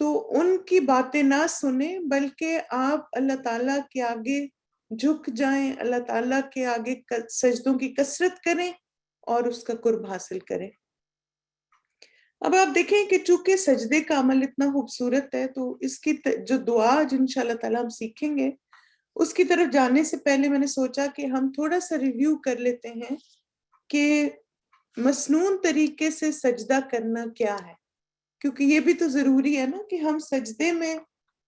تو ان کی باتیں نہ سنیں، بلکہ آپ اللہ تعالیٰ کے آگے جھک جائیں، اللہ تعالیٰ کے آگے سجدوں کی کثرت کریں اور اس کا قرب حاصل کریں۔ اب آپ دیکھیں کہ چونکہ سجدے کا عمل اتنا خوبصورت ہے، تو اس کی جو دعا جو انشاءاللہ تعالیٰ ہم سیکھیں گے، اس کی طرف جانے سے پہلے میں نے سوچا کہ ہم تھوڑا سا ریویو کر لیتے ہیں کہ مسنون طریقے سے سجدہ کرنا کیا ہے، کیونکہ یہ بھی تو ضروری ہے نا کہ ہم سجدے میں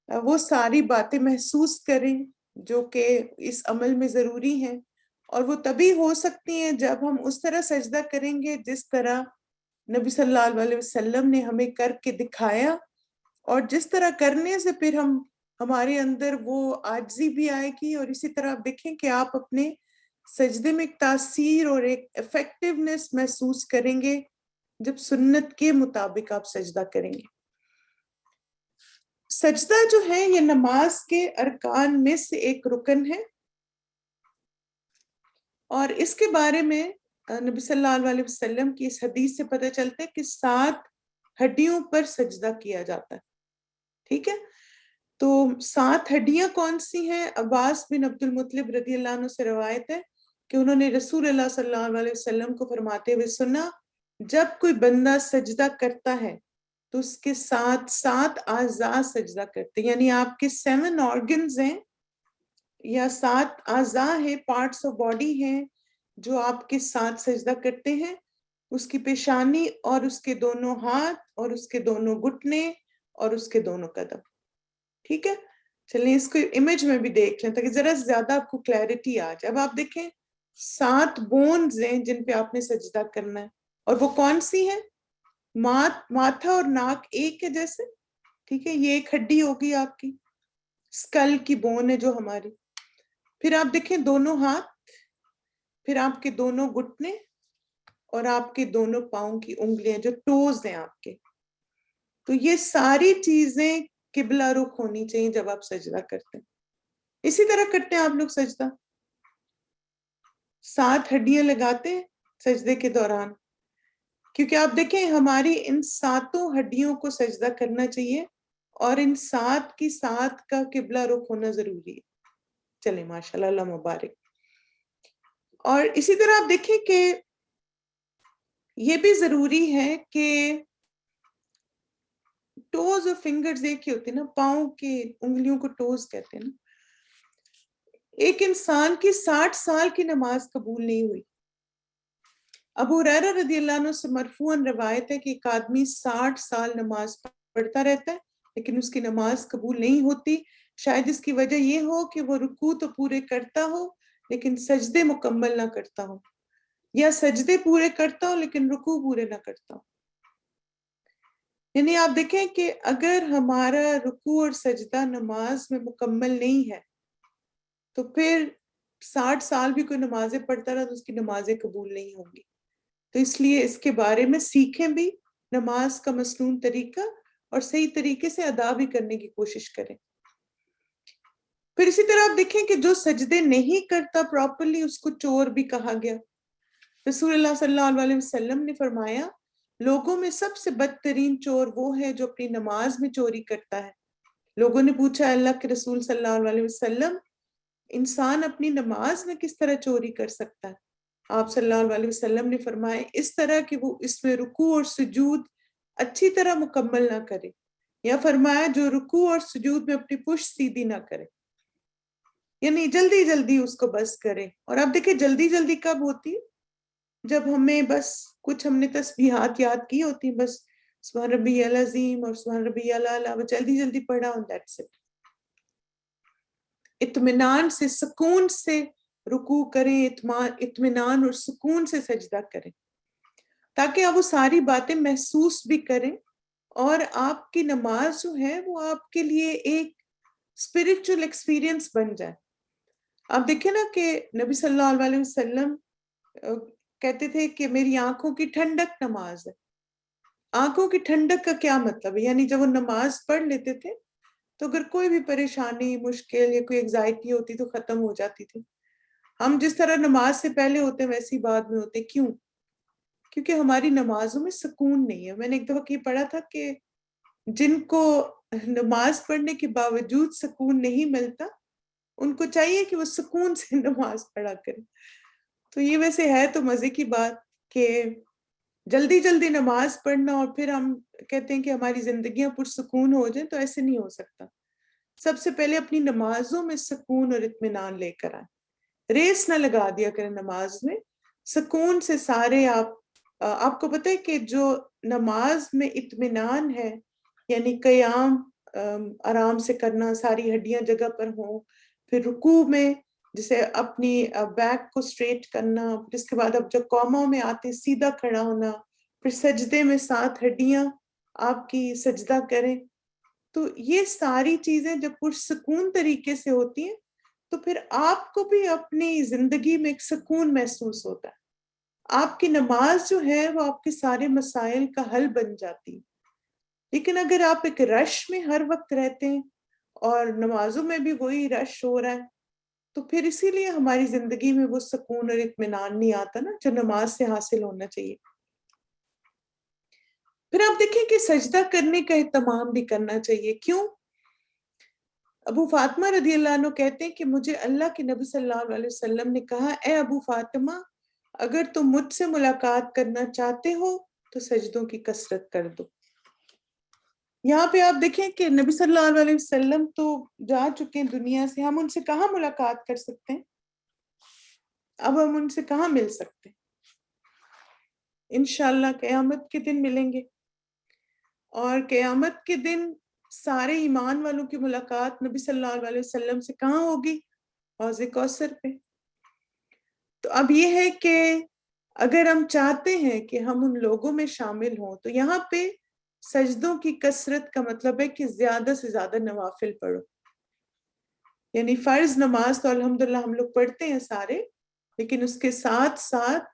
وہ ساری باتیں محسوس کریں جو کہ اس عمل میں ضروری ہیں، اور وہ تبھی ہو سکتی ہیں جب ہم اس طرح سجدہ کریں گے جس طرح نبی صلی اللہ علیہ وسلم نے ہمیں کر کے دکھایا، اور جس طرح کرنے سے پھر ہمارے اندر وہ عاجزی بھی آئے گی، اور اسی طرح آپ دیکھیں کہ آپ اپنے سجدے میں ایک تاثیر اور ایک ایفیکٹونیس محسوس کریں گے جب سنت کے مطابق آپ سجدہ کریں گے۔ سجدہ جو ہے یہ نماز کے ارکان میں سے ایک رکن ہے، اور اس کے بارے میں نبی صلی اللہ علیہ وسلم کی اس حدیث سے پتہ چلتا ہے کہ 7 ہڈیوں پر سجدہ کیا جاتا ہے، ٹھیک ہے؟ تو 7 ہڈیاں کون سی ہیں؟ عباس بن عبد المطلب رضی اللہ عنہ سے روایت ہے کہ انہوں نے رسول اللہ صلی اللہ علیہ وسلم کو فرماتے ہوئے سنا، جب کوئی بندہ سجدہ کرتا ہے تو اس کے ساتھ 7 اعضاء سجدہ کرتے ہیں، یعنی آپ کے 7 آرگنز ہیں یا 7 اعضاء ہیں، پارٹس آف باڈی ہیں جو آپ کے ساتھ سجدہ کرتے ہیں، اس کی پیشانی اور اس کے دونوں ہاتھ اور اس کے دونوں گھٹنے اور اس کے دونوں قدم، ٹھیک ہے؟ چلیں اس کو امیج میں بھی دیکھ لیں تاکہ ذرا زیادہ آپ کو کلیئرٹی آ جائے۔ اب آپ دیکھیں 7 بونز ہیں جن پہ آپ نے سجدہ کرنا ہے، اور وہ کون سی ہیں؟ ماتھا اور ناک ایک ہے جیسے، ٹھیک ہے، یہ ایک ہڈی ہوگی آپ کی، اسکل کی بون ہے جو ہماری۔ پھر آپ دیکھیں دونوں ہاتھ، پھر آپ کے دونوں گھٹنے اور آپ کے دونوں پاؤں کی انگلیاں جو ٹوز ہیں آپ کے، تو یہ ساری چیزیں قبلہ رخ ہونی چاہیے جب آپ سجدہ کرتے ہیں۔ اسی طرح کرتے ہیں آپ لوگ سجدہ، 7 ہڈیاں لگاتے ہیں سجدے کے دوران، کیونکہ آپ دیکھیں ہماری ان 7 ہڈیوں کو سجدہ کرنا چاہیے، اور ان 7 کی 7 کا قبلہ رخ ہونا ضروری ہے۔ چلیں ماشاءاللہ، اللہ مبارک۔ اور اسی طرح آپ دیکھیں کہ یہ بھی ضروری ہے کہ ٹوز اور فنگرز ایک ہی ہوتے ہیں نا، پاؤں کے انگلیوں کو ٹوز کہتے ہیں نا۔ ایک انسان کی 60 سال کی نماز قبول نہیں ہوئی۔ ابو ہریرہ رضی اللہ عنہ سے مرفوعاً روایت ہے کہ ایک آدمی 60 سال نماز پڑھتا رہتا ہے لیکن اس کی نماز قبول نہیں ہوتی، شاید اس کی وجہ یہ ہو کہ وہ رکوع تو پورے کرتا ہو لیکن سجدے مکمل نہ کرتا ہو، یا سجدے پورے کرتا ہو لیکن رکوع پورے نہ کرتا ہو۔ یعنی آپ دیکھیں کہ اگر ہمارا رکوع اور سجدہ نماز میں مکمل نہیں ہے تو پھر 60 سال بھی کوئی نمازیں پڑھتا رہا تو اس کی نمازیں قبول نہیں ہوں گی۔ تو اس لیے اس کے بارے میں سیکھیں بھی، نماز کا مسنون طریقہ، اور صحیح طریقے سے ادا بھی کرنے کی کوشش کریں۔ پھر اسی طرح آپ دیکھیں کہ جو سجدے نہیں کرتا پراپرلی اس کو چور بھی کہا گیا۔ رسول اللہ صلی اللہ علیہ وسلم نے فرمایا لوگوں میں سب سے بدترین چور وہ ہے جو اپنی نماز میں چوری کرتا ہے۔ لوگوں نے پوچھا اللہ کے رسول صلی اللہ علیہ وسلم انسان اپنی نماز میں کس طرح چوری کر سکتا ہے؟ آپ صلی اللہ علیہ وسلم نے فرمایا اس طرح کہ وہ اس میں رکوع اور سجود اچھی طرح مکمل نہ کرے، یا فرمایا جو رکوع اور سجود میں اپنی پشت سیدھی نہ کرے، یعنی جلدی جلدی اس کو بس کرے۔ اور آپ دیکھیں جلدی جلدی کب ہوتی ہے؟ جب ہمیں بس کچھ ہم نے تسبیحات یاد کی ہوتی ہیں، بس سبحان ربی العظیم اور سبحان ربی الاعلیٰ، وہ جلدی جلدی پڑھا ہوں، دیٹس اٹ۔ اطمینان سے، سکون سے رکوع کریں، اطمینان اور سکون سے سجدہ کریں تاکہ آپ وہ ساری باتیں محسوس بھی کریں، اور آپ کی نماز جو ہے وہ آپ کے لیے ایک اسپرچل ایکسپیرینس بن جائے۔ آپ دیکھیں نا کہ نبی صلی اللہ علیہ وسلم کہتے تھے کہ میری آنکھوں کی ٹھنڈک نماز ہے۔ آنکھوں کی ٹھنڈک کا کیا مطلب ہے؟ یعنی جب وہ نماز پڑھ لیتے تھے تو اگر کوئی بھی پریشانی، مشکل یا کوئی انگزائٹی ہوتی تو ختم ہو جاتی تھی۔ ہم جس طرح نماز سے پہلے ہوتے ہیں ویسی بعد میں ہوتے، کیوں؟ کیونکہ ہماری نمازوں میں سکون نہیں ہے۔ میں نے ایک دفعہ یہ پڑھا تھا کہ جن کو نماز پڑھنے کے باوجود سکون نہیں ملتا، ان کو چاہیے کہ وہ سکون سے نماز پڑھا کریں. تو یہ ویسے ہے تو مزے کی بات کہ جلدی جلدی نماز پڑھنا اور پھر ہم کہتے ہیں کہ ہماری زندگیاں پرسکون ہو جائیں، تو ایسے نہیں ہو سکتا. سب سے پہلے اپنی نمازوں میں سکون اور اطمینان لے کر آئیں. ریس نہ لگا دیا کریں نماز میں، سکون سے سارے آپ کو پتہ ہے کہ جو نماز میں اطمینان ہے، یعنی قیام آرام سے کرنا، ساری ہڈیاں جگہ پر ہوں، پھر رکوع میں جسے اپنی بیک کو سٹریٹ کرنا، پھر اس کے بعد اب جب قوموں میں آتے سیدھا کھڑا ہونا، پھر سجدے میں 7 ہڈیاں آپ کی سجدہ کریں. تو یہ ساری چیزیں جب پرسکون طریقے سے ہوتی ہیں تو پھر آپ کو بھی اپنی زندگی میں ایک سکون محسوس ہوتا ہے. آپ کی نماز جو ہے وہ آپ کے سارے مسائل کا حل بن جاتی ہے. لیکن اگر آپ ایک رش میں ہر وقت رہتے ہیں اور نمازوں میں بھی وہی رش ہو رہا ہے، تو پھر اسی لیے ہماری زندگی میں وہ سکون اور اطمینان نہیں آتا نا جو نماز سے حاصل ہونا چاہیے. پھر آپ دیکھیں کہ سجدہ کرنے کا اہتمام بھی کرنا چاہیے. کیوں؟ ابو فاطمہ رضی اللہ عنہ کہتے ہیں کہ مجھے اللہ کے نبی صلی اللہ علیہ وسلم نے کہا، اے ابو فاطمہ، اگر تم مجھ سے ملاقات کرنا چاہتے ہو تو سجدوں کی کثرت کر دو. یہاں پہ آپ دیکھیں کہ نبی صلی اللہ علیہ وسلم تو جا چکے ہیں دنیا سے، ہم ان سے کہاں ملاقات کر سکتے ہیں؟ اب ہم ان سے کہاں مل سکتے ہیں؟ انشاءاللہ قیامت کے دن ملیں گے، اور قیامت کے دن سارے ایمان والوں کی ملاقات نبی صلی اللہ علیہ وسلم سے کہاں ہوگی؟ حوض کوثر پہ. تو اب یہ ہے کہ اگر ہم چاہتے ہیں کہ ہم ان لوگوں میں شامل ہوں تو یہاں پہ سجدوں کی کثرت کا مطلب ہے کہ زیادہ سے زیادہ نوافل پڑھو. یعنی فرض نماز تو الحمدللہ ہم لوگ پڑھتے ہیں سارے، لیکن اس کے ساتھ ساتھ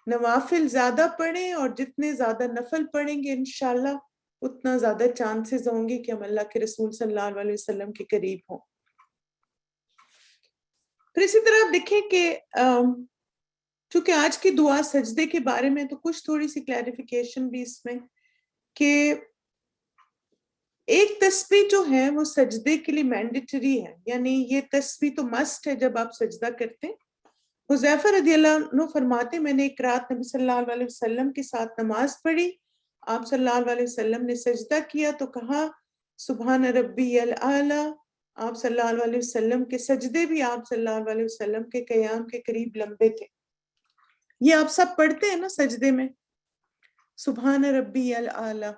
نوافل زیادہ پڑھیں، اور جتنے زیادہ نفل پڑھیں گے انشاءاللہ اتنا زیادہ چانسز ہوں گے کہ ہم اللہ کے رسول صلی اللہ علیہ وسلم کے قریب ہوں. پھر اسی طرح آپ دیکھیں کہ چونکہ آج کی دعا سجدے کے بارے میں تو کچھ تھوڑی سی کلیریفیکیشن بھی اس میں، کہ ایک تسبیح جو ہے وہ سجدے کے لیے مینڈیٹری ہے، یعنی یہ تسبیح تو مسٹ ہے جب آپ سجدہ کرتے ہیں. حذیفہ رضی اللہ عنہ فرماتے، میں نے ایک رات نبی صلی اللہ علیہ وسلم کے ساتھ نماز پڑھی، آپ صلی اللہ علیہ وسلم نے سجدہ کیا تو کہا سبحان ربی الاعلی. آپ صلی اللہ علیہ وسلم کے سجدے بھی آپ صلی اللہ علیہ وسلم کے قیام کے قریب لمبے تھے. یہ آپ سب پڑھتے ہیں نا سجدے میں، سبحان ربی الاعلی،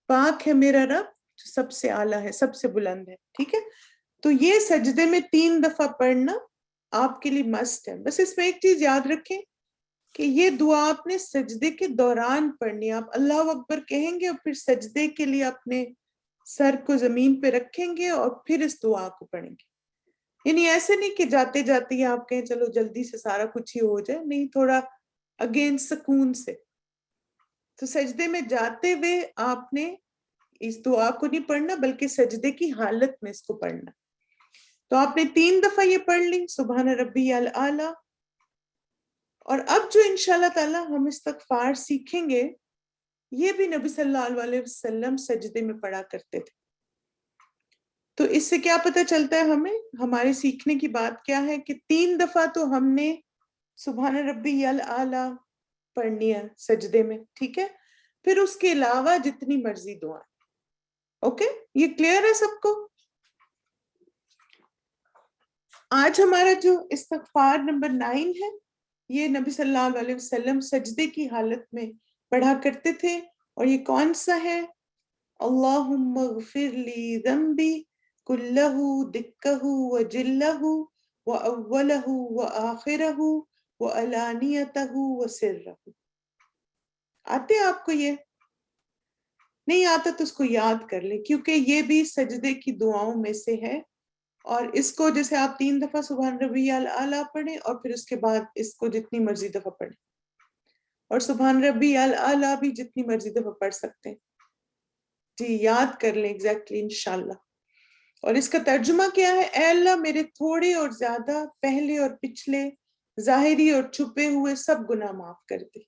پاک ہے میرا رب جو سب سے اعلیٰ ہے، سب سے بلند ہے. ٹھیک ہے، تو یہ سجدے میں 3 دفعہ پڑھنا آپ کے لیے مسٹ ہے. بس اس میں ایک چیز یاد رکھیں کہ یہ دعا آپ نے سجدے کے دوران پڑھنی. آپ اللہ اکبر کہیں گے اور پھر سجدے کے لیے اپنے سر کو زمین پہ رکھیں گے اور پھر اس دعا کو پڑھیں گے. یعنی ایسے نہیں کہ جاتے جاتے آپ کہیں چلو جلدی سے سارا کچھ ہی ہو جائے، نہیں، تھوڑا اگین سکون سے. تو سجدے میں جاتے ہوئے آپ نے اس دعا کو نہیں پڑھنا بلکہ سجدے کی حالت میں اس کو پڑھنا. تو آپ نے 3 دفعہ یہ پڑھ لی سبحان ربی الاعلی. اور اب جو انشاءاللہ تعالی ہم استغفار سیکھیں گے یہ بھی نبی صلی اللہ علیہ وسلم سجدے میں پڑھا کرتے تھے. تو اس سے کیا پتہ چلتا ہے ہمیں، ہمارے سیکھنے کی بات کیا ہے کہ 3 دفعہ تو ہم نے سبحان ربی الاعلی پڑھنی ہے سجدے میں. ٹھیک ہے، پھر اس کے علاوہ جتنی مرضی دعائیں. اوکے، یہ کلیئر ہے سب کو؟ آج ہمارا جو استغفار نمبر 9 ہے، یہ نبی صلی اللہ علیہ وسلم سجدے کی حالت میں پڑھا کرتے تھے. اور یہ کون سا ہے؟ اللہم اغفر لی ذنبی کلہ دکہ وجلہ واولہ وآخرہ وعلانیتہ وسرہ. آتے آپ کو؟ یہ نہیں آتا تو اس کو یاد کر لیں، کیونکہ یہ بھی سجدے کی دعاؤں میں سے ہے. اور اس کو جیسے آپ 3 دفعہ سبحان ربی الاعلی پڑھیں اور پھر اس کے بعد اس کو جتنی مرضی دفعہ پڑھیں، اور سبحان ربی الاعلی بھی جتنی مرضی دفعہ پڑھ سکتے ہیں. جی یاد کر لیں ایگزیکٹلی انشاءاللہ. اور اس کا ترجمہ کیا ہے؟ اے اللہ میرے تھوڑے اور زیادہ، پہلے اور پچھلے، ظاہری اور چھپے ہوئے سب گناہ معاف کر دے.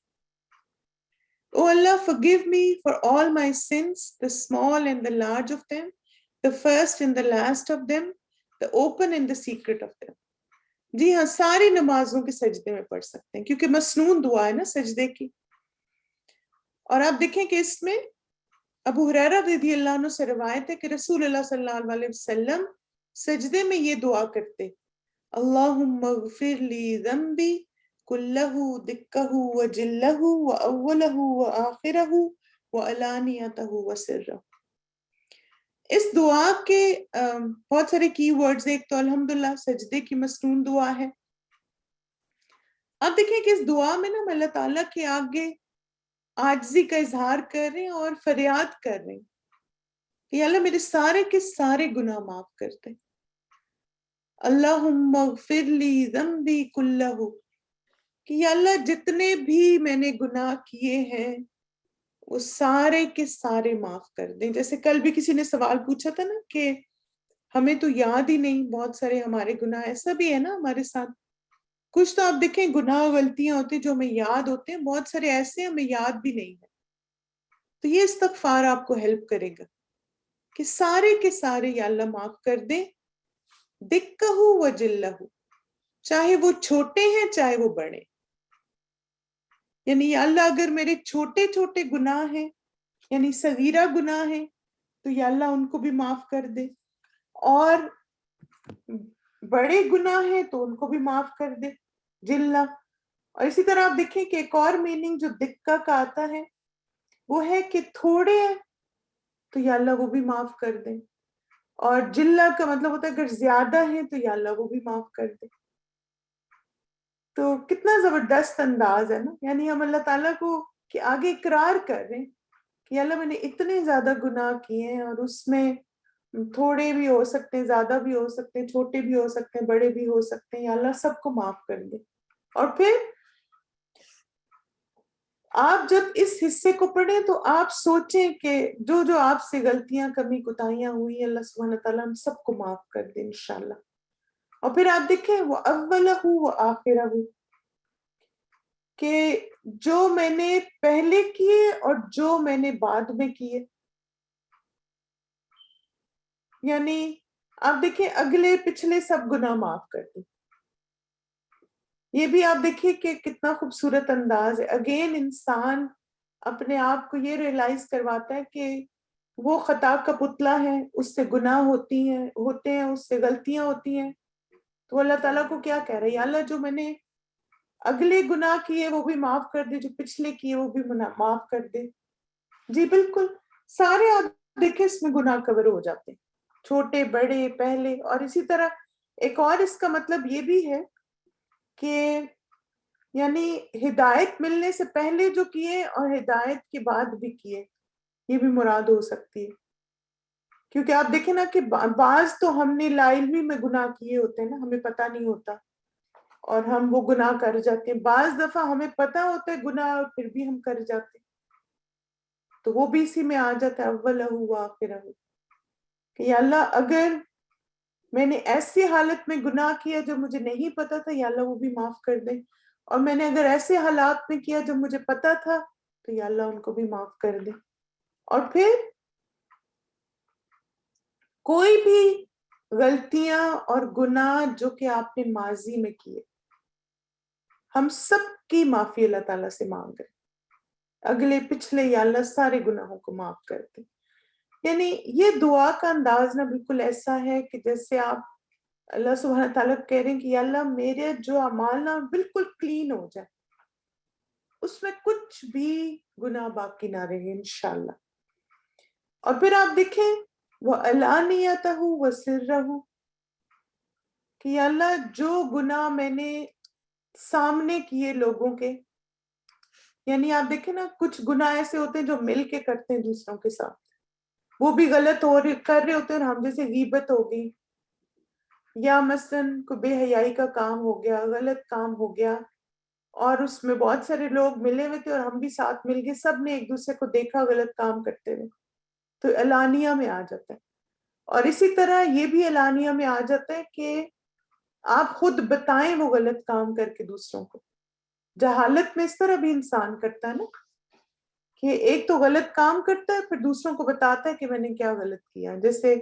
Oh Allah, forgive me for all my sins, the small and the large of them, the first and the last of them, the open and the secret of them. جی ہاں ساری نمازوں کے سجدے میں پڑھ سکتے ہیں کیونکہ مسنون دعا ہے نا سجدے کی. اور آپ دیکھیں کہ اس میں ابو ہریرہ رضی اللہ عنہ سے روایت ہے کہ رسول اللہ صلی اللہ علیہ وسلم سجدے میں یہ دعا کرتے اللہم اغفر لی ذنبی کلہ دکہ وجلہ واولہ وآخرہ وعلانیتہ وسرہ. اس دعا کے بہت سارے کی ورڈز. ایک تو الحمدللہ سجدے کی مسنون دعا ہے. اب دیکھیں کہ اس دعا میں نا ہم اللہ تعالیٰ کے آگے عاجزی کا اظہار کر رہے ہیں اور فریاد کر رہے ہیں کہ اللہ میرے سارے کے سارے گناہ معاف کر دے. اللہم اغفر لی ذنبی کلہ کہ یا اللہ جتنے بھی میں نے گناہ کیے ہیں وہ سارے کے سارے معاف کر دیں. جیسے کل بھی کسی نے سوال پوچھا تھا نا کہ ہمیں تو یاد ہی نہیں بہت سارے ہمارے گناہ. ایسا بھی ہے نا ہمارے ساتھ کچھ تو آپ دیکھیں گناہ غلطیاں ہوتی ہیں جو ہمیں یاد ہوتے ہیں, بہت سارے ایسے ہمیں یاد بھی نہیں ہے. تو یہ استغفار آپ کو ہیلپ کرے گا کہ سارے کے سارے یا اللہ معاف کر دیں, دکہ و جلہ, چاہے وہ چھوٹے ہیں چاہے وہ بڑے. یعنی یا اللہ اگر میرے چھوٹے چھوٹے گناہ ہیں یعنی صغیرہ گناہ ہیں تو یا اللہ ان کو بھی معاف کر دے, اور بڑے گناہ ہیں تو ان کو بھی معاف کر دے جلہ. اور اسی طرح آپ دیکھیں کہ ایک اور میننگ جو دکہ کا آتا ہے وہ ہے کہ تھوڑے ہیں تو یا اللہ وہ بھی معاف کر دیں, اور جلہ کا مطلب ہوتا ہے اگر زیادہ ہیں تو یا اللہ وہ بھی معاف کر دیں. تو کتنا زبردست انداز ہے نا. یعنی ہم اللہ تعالیٰ کو کہ آگے اقرار کر رہے ہیں کہ اللہ میں نے اتنے زیادہ گناہ کیے ہیں اور اس میں تھوڑے بھی ہو سکتے ہیں, زیادہ بھی ہو سکتے ہیں, چھوٹے بھی ہو سکتے ہیں, بڑے بھی ہو سکتے ہیں, یا اللہ سب کو معاف کر دے. اور پھر آپ جب اس حصے کو پڑھیں تو آپ سوچیں کہ جو جو آپ سے غلطیاں کمی کوتاہیاں ہوئی اللہ سبحانہ تعالیٰ ہم سب کو معاف کر دے انشاءاللہ. اور پھر آپ دیکھیں وہ اولہ و آخرہ, کہ جو میں نے پہلے کیے اور جو میں نے بعد میں کیے. یعنی آپ دیکھیں اگلے پچھلے سب گناہ معاف کر دیں. یہ بھی آپ دیکھیے کہ کتنا خوبصورت انداز ہے. اگین انسان اپنے آپ کو یہ ریئلائز کرواتا ہے کہ وہ خطا کا پتلا ہے, اس سے گناہ ہوتے ہیں, اس سے غلطیاں ہوتی ہیں. تو اللہ تعالیٰ کو کیا کہہ رہے ہیں, یا اللہ جو میں نے اگلے گناہ کیے وہ بھی معاف کر دے, جو پچھلے کیے وہ بھی معاف کر دے. جی بالکل سارے آپ دیکھیں اس میں گناہ کور ہو جاتے ہیں, چھوٹے بڑے پہلے. اور اسی طرح ایک اور اس کا مطلب یہ بھی ہے کہ یعنی ہدایت ملنے سے پہلے جو کیے اور ہدایت کے بعد بھی کیے یہ بھی مراد ہو سکتی ہے. کیونکہ آپ دیکھیں نا کہ بعض تو ہم نے لا علمی میں گناہ کیے ہوتے ہیں نا, ہمیں پتہ نہیں ہوتا اور ہم وہ گناہ کر جاتے ہیں. بعض دفعہ ہمیں پتہ ہوتا ہے گناہ اور پھر بھی ہم کر جاتے ہیں, تو وہ بھی اسی میں آ جاتا ہے اولہ و آخرہ, کہ یا اللہ اگر میں نے ایسی حالت میں گناہ کیا جب مجھے نہیں پتا تھا یا اللہ وہ بھی معاف کر دے, اور میں نے اگر ایسے حالات میں کیا جب مجھے پتا تھا تو یا اللہ ان کو بھی معاف کر دے. اور پھر کوئی بھی غلطیاں اور گناہ جو کہ آپ نے ماضی میں کیے ہم سب کی معافی اللہ تعالیٰ سے مانگ رہے, اگلے پچھلے یا اللہ سارے گناہوں کو معاف کر دے. یعنی یہ دعا کا انداز نا بالکل ایسا ہے کہ جیسے آپ اللہ سبحانہ تعالیٰ کہہ رہے ہیں کہ یا اللہ میرے جو اعمال نا بالکل کلین ہو جائے, اس میں کچھ بھی گناہ باقی نہ رہے انشاءاللہ. اور پھر آپ دیکھیں وَعَلَانِيَتَهُ وَسِرَّهُ, کہ یا اللہ جو گناہ میں نے سامنے کیے لوگوں کے, یعنی آپ دیکھیں نا کچھ گناہ ایسے ہوتے ہیں جو مل کے کرتے ہیں دوسروں کے ساتھ, وہ بھی غلط کر رہے ہوتے ہیں, اور ہم جیسے غیبت ہو گئی یا مثلاً کوئی بے حیائی کا کام ہو گیا, غلط کام ہو گیا, اور اس میں بہت سارے لوگ ملے ہوئے تھے اور ہم بھی ساتھ مل گئے, سب نے ایک دوسرے کو دیکھا غلط کام کرتے ہوئے, تو علانیہ میں آ جاتا ہے. اور اسی طرح یہ بھی علانیہ میں آ جاتا ہے کہ آپ خود بتائیں وہ غلط کام کر کے دوسروں کو. جہالت میں اس طرح بھی انسان کرتا ہے نا کہ ایک تو غلط کام کرتا ہے پھر دوسروں کو بتاتا ہے کہ میں نے کیا غلط کیا. جیسے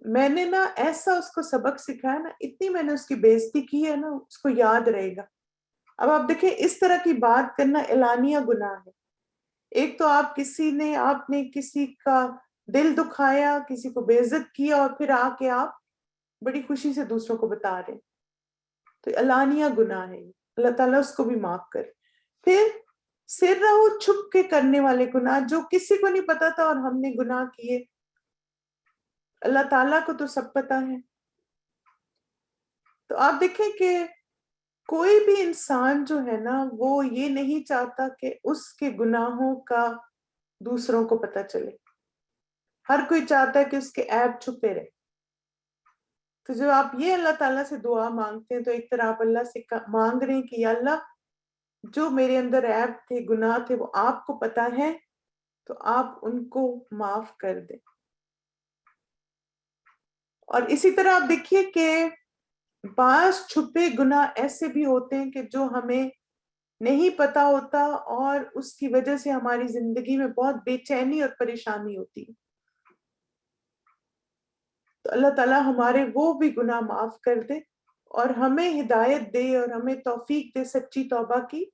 میں نے نا ایسا اس کو سبق سکھایا نا, اتنی میں نے اس کی بےزتی کی ہے نا, اس کو یاد رہے گا. اب آپ دیکھیں اس طرح کی بات کرنا اعلانیہ گناہ ہے. ایک تو آپ نے کسی کا دل دکھایا, کسی کو بے عزت کیا, اور پھر آ کے آپ بڑی خوشی سے دوسروں کو بتا رہے, تو اعلانیہ گناہ ہے. اللہ تعالیٰ اس کو بھی معاف کرے. پھر سر رہو چھپ کے کرنے والے گناہ, جو کسی کو نہیں پتا تھا اور ہم نے گناہ کیے, اللہ تعالیٰ کو تو سب پتا ہے. تو آپ دیکھیں کہ کوئی بھی انسان جو ہے نا وہ یہ نہیں چاہتا کہ اس کے گناہوں کا دوسروں کو پتا چلے. ہر کوئی چاہتا ہے کہ اس کے عیب چھپے رہے. تو جب آپ یہ اللہ تعالیٰ سے دعا مانگتے ہیں تو ایک طرح آپ اللہ سے مانگ رہے ہیں کہ یا اللہ جو میرے اندر عیب تھے, گناہ تھے, وہ آپ کو پتا ہے, تو آپ ان کو معاف کر دیں. اور اسی طرح آپ دیکھیے کہ بعض چھپے گناہ ایسے بھی ہوتے ہیں کہ جو ہمیں نہیں پتا ہوتا, اور اس کی وجہ سے ہماری زندگی میں بہت بے چینی اور پریشانی ہوتی ہے. تو اللہ تعالیٰ ہمارے وہ بھی گناہ معاف کر دے, اور ہمیں ہدایت دے, اور ہمیں توفیق دے سچی توبہ کی,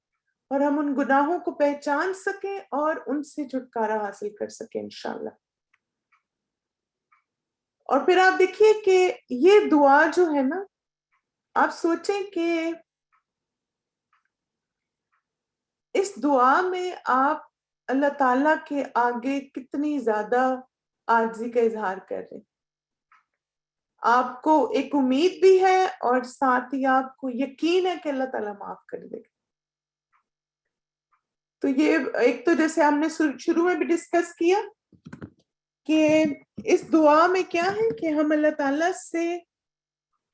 اور ہم ان گناہوں کو پہچان سکیں اور ان سے چھٹکارا حاصل کر سکیں انشاءاللہ. اور پھر آپ دیکھیے کہ یہ دعا جو ہے نا, آپ سوچیں کہ اس دعا میں آپ اللہ تعالیٰ کے آگے کتنی زیادہ عاجزی کا اظہار کر رہے ہیں. آپ کو ایک امید بھی ہے اور ساتھ ہی آپ کو یقین ہے کہ اللہ تعالیٰ معاف کر دے گا. تو یہ ایک تو جیسے ہم نے شروع میں بھی ڈسکس کیا کہ اس دعا میں کیا ہے کہ ہم اللہ تعالیٰ سے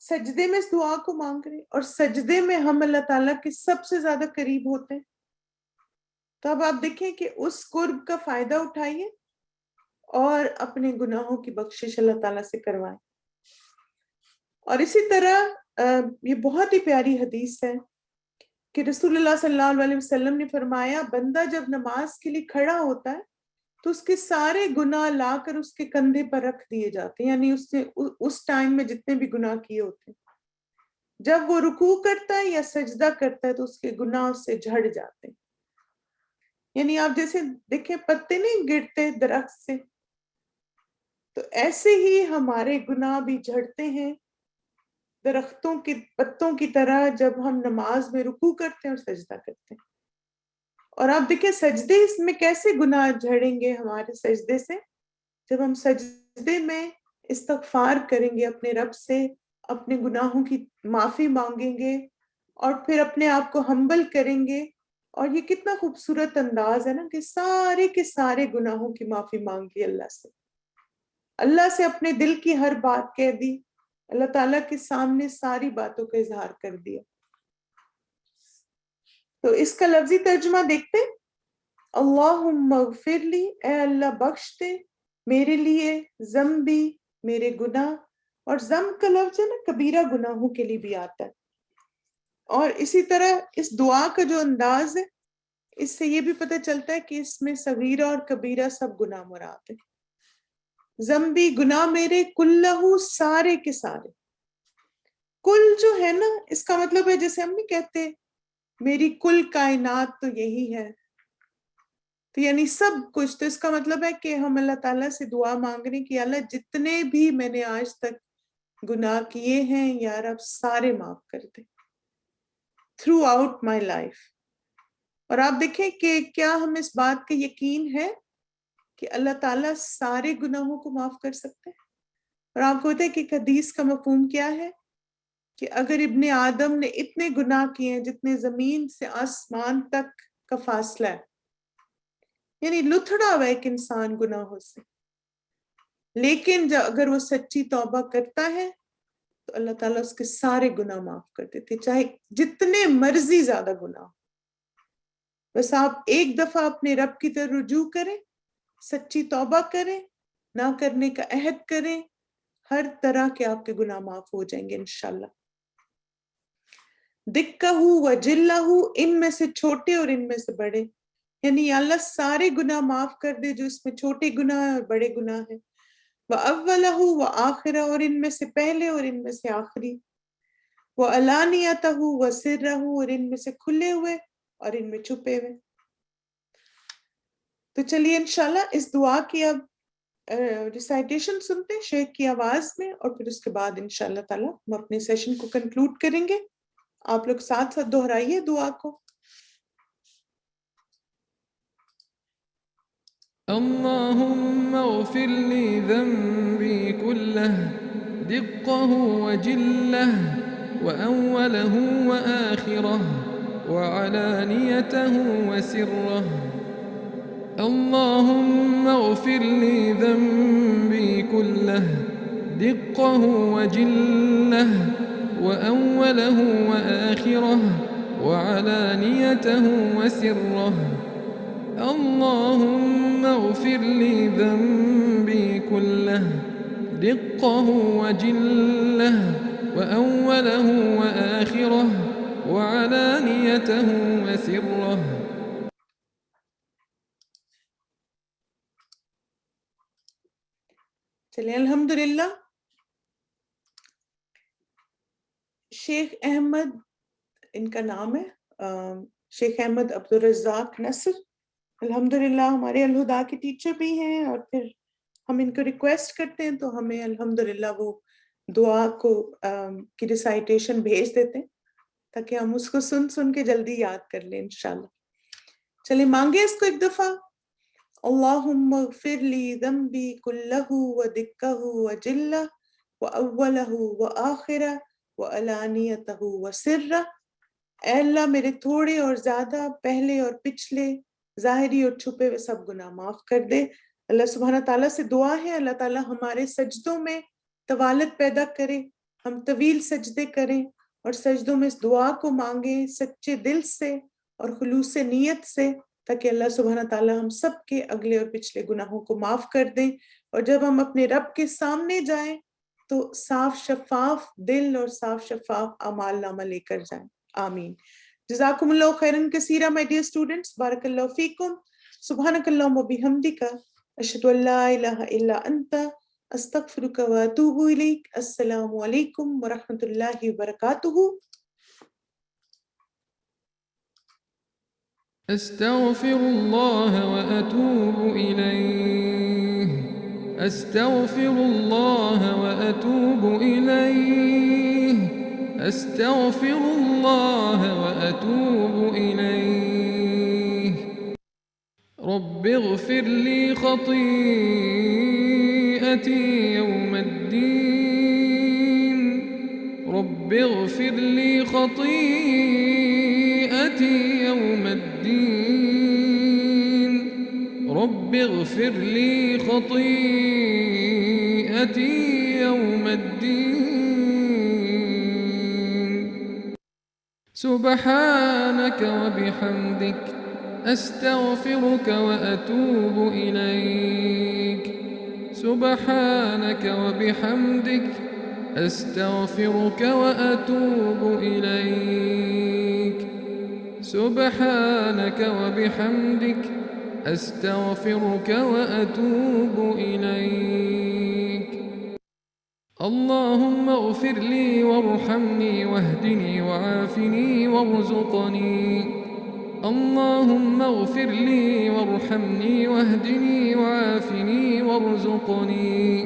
سجدے میں اس دعا کو مانگ رہے ہیں, اور سجدے میں ہم اللہ تعالیٰ کے سب سے زیادہ قریب ہوتے ہیں. تو اب آپ دیکھیں کہ اس قرب کا فائدہ اٹھائیے اور اپنے گناہوں کی بخشش اللہ تعالیٰ سے کروائیں. اور اسی طرح یہ بہت ہی پیاری حدیث ہے کہ رسول اللہ صلی اللہ علیہ وسلم نے فرمایا, بندہ جب نماز کے لیے کھڑا ہوتا ہے تو اس کے سارے گناہ لا کر اس کے کندھے پر رکھ دیے جاتے ہیں, یعنی اس نے اس ٹائم میں جتنے بھی گناہ کیے ہوتے ہیں, جب وہ رکوع کرتا ہے یا سجدہ کرتا ہے تو اس کے گناہ اس سے جھڑ جاتے ہیں. یعنی آپ جیسے دیکھیں پتے نہیں گرتے درخت سے, تو ایسے ہی ہمارے گناہ بھی جھڑتے ہیں درختوں کے پتوں کی طرح جب ہم نماز میں رکوع کرتے ہیں اور سجدہ کرتے ہیں. اور آپ دیکھیں سجدے اس میں کیسے گناہ جھڑیں گے ہمارے سجدے سے, جب ہم سجدے میں استغفار کریں گے اپنے رب سے, اپنے گناہوں کی معافی مانگیں گے, اور پھر اپنے آپ کو ہمبل کریں گے. اور یہ کتنا خوبصورت انداز ہے نا کہ سارے کے سارے گناہوں کی معافی مانگی اللہ سے اپنے دل کی ہر بات کہہ دی, اللہ تعالیٰ کے سامنے ساری باتوں کا اظہار کر دیا. تو اس کا لفظی ترجمہ دیکھتے, اللہم اغفر لی, اے اللہ بخش دے میرے لیے, ذنبی میرے گناہ, اور ذنب کا لفظ ہے نا کبیرہ گناہوں کے لیے بھی آتا ہے. اور اسی طرح اس دعا کا جو انداز ہے اس سے یہ بھی پتہ چلتا ہے کہ اس میں صغیرہ اور کبیرہ سب گناہ مراد ہیں. ذنبی گناہ میرے, کلہ سارے کے سارے. کل جو ہے نا اس کا مطلب ہے جیسے ہم نہیں کہتے میری کل کائنات تو یہی ہے, تو یعنی سب کچھ. تو اس کا مطلب ہے کہ ہم اللہ تعالیٰ سے دعا مانگ رہے ہیں کہ اللہ جتنے بھی میں نے آج تک گناہ کیے ہیں یا رب سارے معاف کر دے تھرو آؤٹ مائی لائف. اور آپ دیکھیں کہ کیا ہم اس بات کا یقین ہے کہ اللہ تعالیٰ سارے گناہوں کو معاف کر سکتے ہیں. اور آپ کو پتہ ہے کہ حدیث کا مفہوم کیا ہے کہ اگر ابن آدم نے اتنے گناہ کیے ہیں جتنے زمین سے آسمان تک کا فاصلہ ہے, یعنی لتھڑا ہوا ایک انسان گناہوں سے, لیکن اگر وہ سچی توبہ کرتا ہے تو اللہ تعالیٰ اس کے سارے گناہ معاف کر دیتے, چاہے جتنے مرضی زیادہ گناہ. بس آپ ایک دفعہ اپنے رب کی طرف رجوع کریں, سچی توبہ کریں, نہ کرنے کا عہد کریں, ہر طرح کے آپ کے گناہ معاف ہو جائیں گے انشاءاللہ. دکہ و جلہ, ان میں سے چھوٹے اور ان میں سے بڑے, یعنی یا اللہ سارے گناہ معاف کر دے جو اس میں چھوٹے گناہ اور بڑے گناہ ہیں، وَأَوَّلَهُ وَآخِرَهُ اور ان میں سے پہلے اور ان میں سے آخری، وَعَلَانِيَتَهُ وَسِرَّهُ اور ان میں سے کھلے ہوئے اور ان میں چھپے ہوئے۔ تو چلیے انشاءاللہ اس دعا کی اب ریسائٹیشن سنتے ہیں شیخ کی آواز میں، اور پھر اس کے بعد انشاءاللہ تعالی ہم اپنے سیشن کو کنکلوڈ کریں گے۔ آپ لوگ ساتھ ساتھ دہرائیے دعا کو۔ اللهم اغفر لي ذنبي كله دقه وجله وأوله وآخره وعلانيته وسره. اللهم اغفر لي ذنبي كله دقه وجله وأوله وآخره وعلانيته وسره. اللهم اغفر لي ذنبي كله دقه وجله وأوله وآخره وعلانيته وسره. چلیں الحمدللہ شیخ احمد ان کا نام ہے، شیخ احمد عبدالرزاق نصر، الحمدللہ ہمارے الہدا کے ٹیچر بھی ہیں، اور پھر ہم ان کو ریکویسٹ کرتے ہیں تو ہمیں الحمدللہ وہ دعا کو کی ریسائٹیشن بھیج دیتے ہیں تاکہ ہم اس کو سن سن کے جلدی یاد کر لیں انشاءاللہ۔ چلیں مانگے اس کو ایک دفعہ۔ اللہم اغفر لی ذنبی کلہ ودکہ وجلہ وأولہ وآخرہ وعلانیتہ وسرہ۔ اے اللہ میرے تھوڑے اور زیادہ، پہلے اور پچھلے، ظاہری اور چھپے ہوئے سب گناہ معاف کر دے۔ اللہ سبحانہ تعالیٰ سے دعا ہے اللہ تعالیٰ ہمارے سجدوں میں طوالت پیدا کرے، ہم طویل سجدے کریں اور سجدوں میں اس دعا کو مانگیں سچے دل سے اور خلوص نیت سے، تاکہ اللہ سبحانہ تعالیٰ ہم سب کے اگلے اور پچھلے گناہوں کو معاف کر دیں، اور جب ہم اپنے رب کے سامنے جائیں تو صاف شفاف دل اور صاف شفاف اعمال نامہ لے کر جائیں۔ آمین۔ جزاکم اللہ خیرن کثیرا my dear students، بارک اللہ فیکم، سبحانک اللہم و بحمدک، اشہد ان لا الہ الا انت، استغفرک و اتوب الیک۔ السلام علیکم ورحمۃ اللہ وبرکاتہ۔ أستغفر الله وأتوب إليه. أستغفر الله وأتوب إليه. أستغفر الله وأتوب إليه. رب اغفر لي خطيئتي يوم الدين. رب اغفر لي خطيئتي يوم الدين. رب اغفر لي خطيئتي يوم الدين. سبحانك وبحمدك أستغفرك وأتوب إليك. سبحانك وبحمدك أستغفرك وأتوب إليك. سبحانك وبحمدك أستغفرك وأتوب إليك. اللهم اغفر لي وارحمني واهدني وعافني وارزقني. اللهم اغفر لي وارحمني واهدني وعافني وارزقني.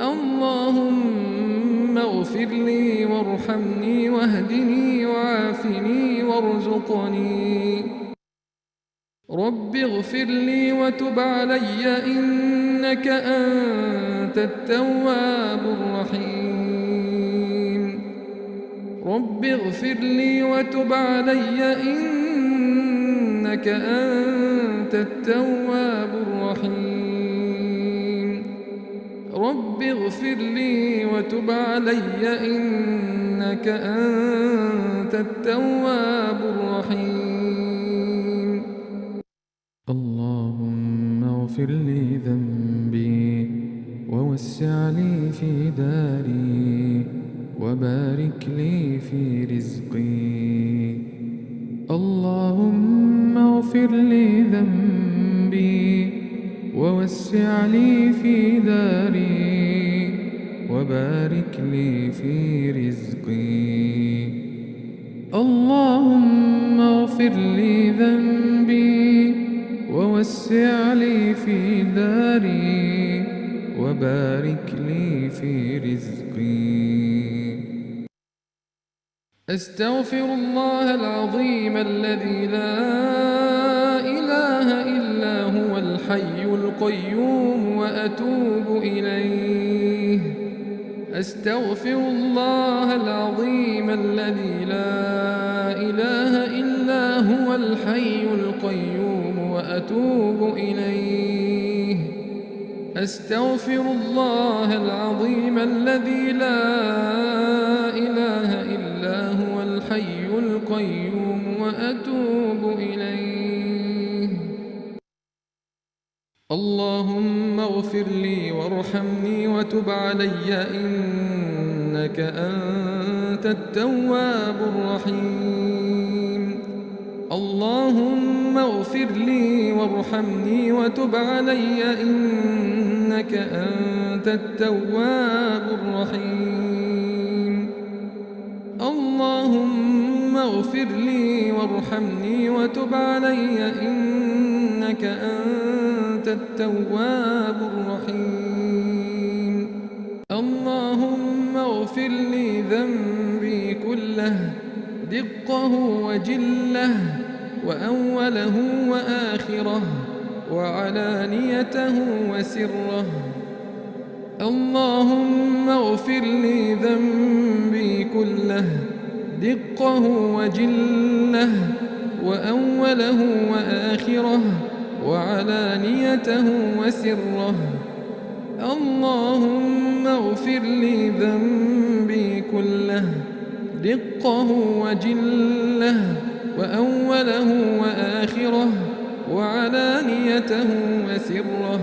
اللهم اغفر لي وارحمني واهدني وعافني وارزقني. رب اغفر لي وتب علي إنك أنت التواب الرحيم. رب اغفر لي وتب علي إنك أنت التواب الرحيم. رب اغفر لي وتب علي إنك أنت التواب الرحيم. اللهم اغفر لي ذنبي ووسع لي في داري وبارك لي في رزقي. اللهم اغفر لي ذنبي ووسع لي في داري وبارك لي في رزقي. اللهم اغفر لي ذنبي ووسع لي في داري وبارك لي في رزقي. أستغفر الله العظيم الذي لا إله إلا هو الحي القيوم وأتوب إليه. أستغفر الله العظيم الذي لا إله إلا هو الحي القيوم وأتوب إليه. أستغفر الله العظيم الذي لا إله إلا هو الحي القيوم وأتوب إليه. اللهم اغفر لي وارحمني وتب علي إنك أنت التواب الرحيم. اللهم اغفر لي وارحمني وتب علي إنك أنت التواب الرحيم. اللهم اغفر لي وارحمني وتب علي إنك أنت التواب الرحيم. اللهم اغفر لي ذنبي كله دقه وجله وأوله وآخره وعلانيته وسره. اللهم اغفر لي ذنبي كله دقه وجله وأوله وآخره وعلانيته وسره. اللهم اغفر لي ذنبي كله دقه وجله وأوله وآخره وعلانيته وسره.